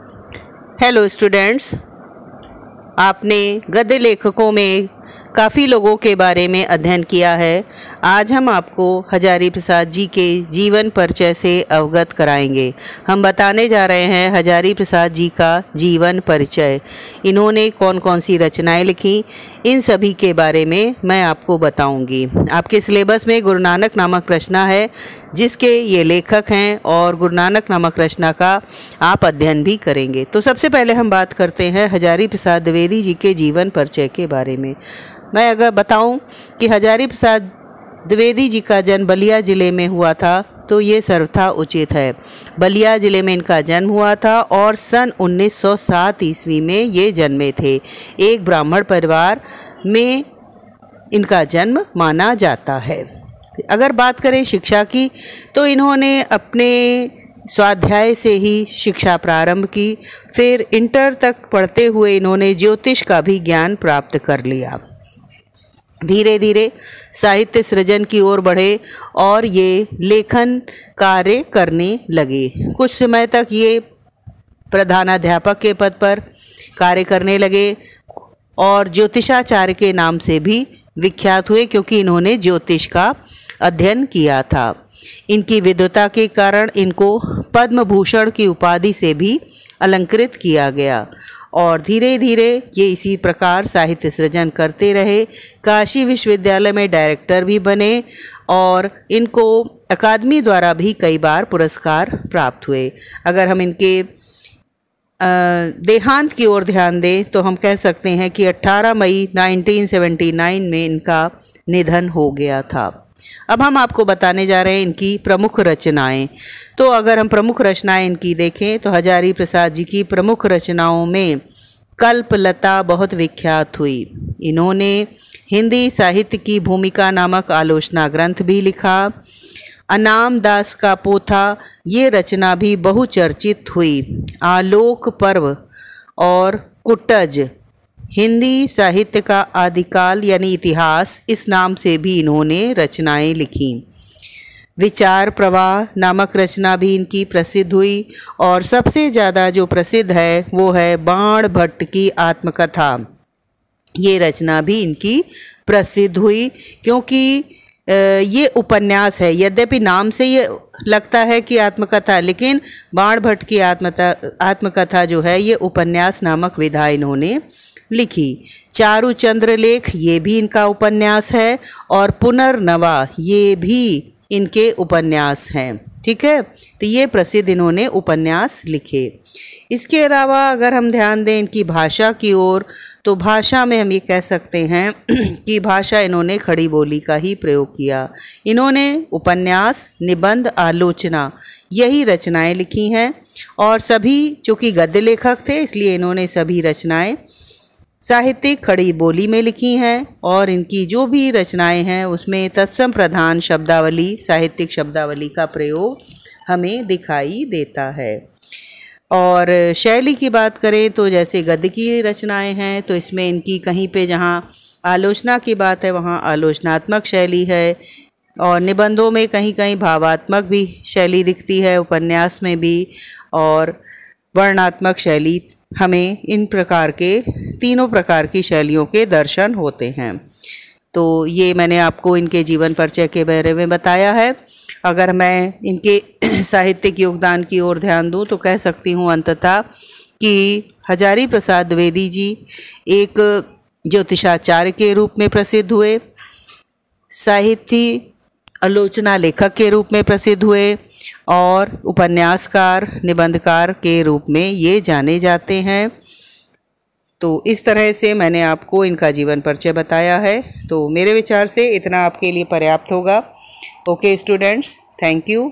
Hello students, आपने गद्य लेखकों में काफ़ी लोगों के बारे में अध्ययन किया है। आज हम आपको हजारी प्रसाद जी के जीवन परिचय से अवगत कराएंगे। हम बताने जा रहे हैं हजारी प्रसाद जी का जीवन परिचय। इन्होंने कौन कौन सी रचनाएं लिखी, इन सभी के बारे में मैं आपको बताऊंगी। आपके सिलेबस में गुरु नानक नामक रचना है जिसके ये लेखक हैं और गुरु नानक नामक रचना का आप अध्ययन भी करेंगे। तो सबसे पहले हम बात करते हैं हजारी प्रसाद द्विवेदी जी के जीवन परिचय के बारे में। मैं अगर बताऊं कि हजारी प्रसाद द्विवेदी जी का जन्म बलिया ज़िले में हुआ था तो ये सर्वथा उचित है। बलिया ज़िले में इनका जन्म हुआ था और सन 1907 ईस्वी में ये जन्मे थे। एक ब्राह्मण परिवार में इनका जन्म माना जाता है। अगर बात करें शिक्षा की तो इन्होंने अपने स्वाध्याय से ही शिक्षा प्रारंभ की। फिर इंटर तक पढ़ते हुए इन्होंने ज्योतिष का भी ज्ञान प्राप्त कर लिया। धीरे धीरे साहित्य सृजन की ओर बढ़े और ये लेखन कार्य करने लगे। कुछ समय तक ये प्रधानाध्यापक के पद पर कार्य करने लगे और ज्योतिषाचार्य के नाम से भी विख्यात हुए क्योंकि इन्होंने ज्योतिष का अध्ययन किया था। इनकी विद्वता के कारण इनको पद्म भूषण की उपाधि से भी अलंकृत किया गया और धीरे धीरे ये इसी प्रकार साहित्य सृजन करते रहे। काशी विश्वविद्यालय में डायरेक्टर भी बने और इनको अकादमी द्वारा भी कई बार पुरस्कार प्राप्त हुए। अगर हम इनके देहांत की ओर ध्यान दें तो हम कह सकते हैं कि 18 मई 1979 में इनका निधन हो गया था। अब हम आपको बताने जा रहे हैं इनकी प्रमुख रचनाएं। तो अगर हम प्रमुख रचनाएं इनकी देखें तो हजारी प्रसाद जी की प्रमुख रचनाओं में कल्पलता बहुत विख्यात हुई। इन्होंने हिंदी साहित्य की भूमिका नामक आलोचना ग्रंथ भी लिखा। अनाम दास का पोथा ये रचना भी बहुचर्चित हुई। आलोक पर्व और कुटज हिंदी साहित्य का आदिकाल यानी इतिहास, इस नाम से भी इन्होंने रचनाएं लिखी। विचार प्रवाह नामक रचना भी इनकी प्रसिद्ध हुई और सबसे ज़्यादा जो प्रसिद्ध है वो है बाण भट्ट की आत्मकथा। ये रचना भी इनकी प्रसिद्ध हुई क्योंकि ये उपन्यास है। यद्यपि नाम से ये लगता है कि आत्मकथा, लेकिन बाण भट्ट की आत्मकथा जो है ये उपन्यास नामक विधा इन्होंने लिखी। चारु चंद्र लेख ये भी इनका उपन्यास है और पुनर्नवा ये भी इनके उपन्यास हैं। ठीक है, तो ये प्रसिद्ध इन्होंने उपन्यास लिखे। इसके अलावा अगर हम ध्यान दें इनकी भाषा की ओर तो भाषा में हम ये कह सकते हैं कि भाषा इन्होंने खड़ी बोली का ही प्रयोग किया। इन्होंने उपन्यास, निबंध, आलोचना यही रचनाएं लिखी हैं और सभी चूँकि गद्य लेखक थे इसलिए इन्होंने सभी रचनाएं साहित्यिक खड़ी बोली में लिखी हैं और इनकी जो भी रचनाएं हैं उसमें तत्सम प्रधान शब्दावली, साहित्यिक शब्दावली का प्रयोग हमें दिखाई देता है। और शैली की बात करें तो जैसे गद्य की रचनाएं हैं तो इसमें इनकी कहीं पे जहाँ आलोचना की बात है वहाँ आलोचनात्मक शैली है और निबंधों में कहीं कहीं भावात्मक भी शैली दिखती है, उपन्यास में भी, और वर्णनात्मक शैली। हमें इन प्रकार के तीनों प्रकार की शैलियों के दर्शन होते हैं। तो ये मैंने आपको इनके जीवन परिचय के बारे में बताया है। अगर मैं इनके साहित्यिक योगदान की ओर ध्यान दूं तो कह सकती हूँ अंततः कि हजारी प्रसाद द्विवेदी जी एक ज्योतिषाचार्य के रूप में प्रसिद्ध हुए, साहित्य आलोचना लेखक के रूप में प्रसिद्ध हुए और उपन्यासकार, निबंधकार के रूप में ये जाने जाते हैं। तो इस तरह से मैंने आपको इनका जीवन परिचय बताया है। तो मेरे विचार से इतना आपके लिए पर्याप्त होगा। Okay students, thank you.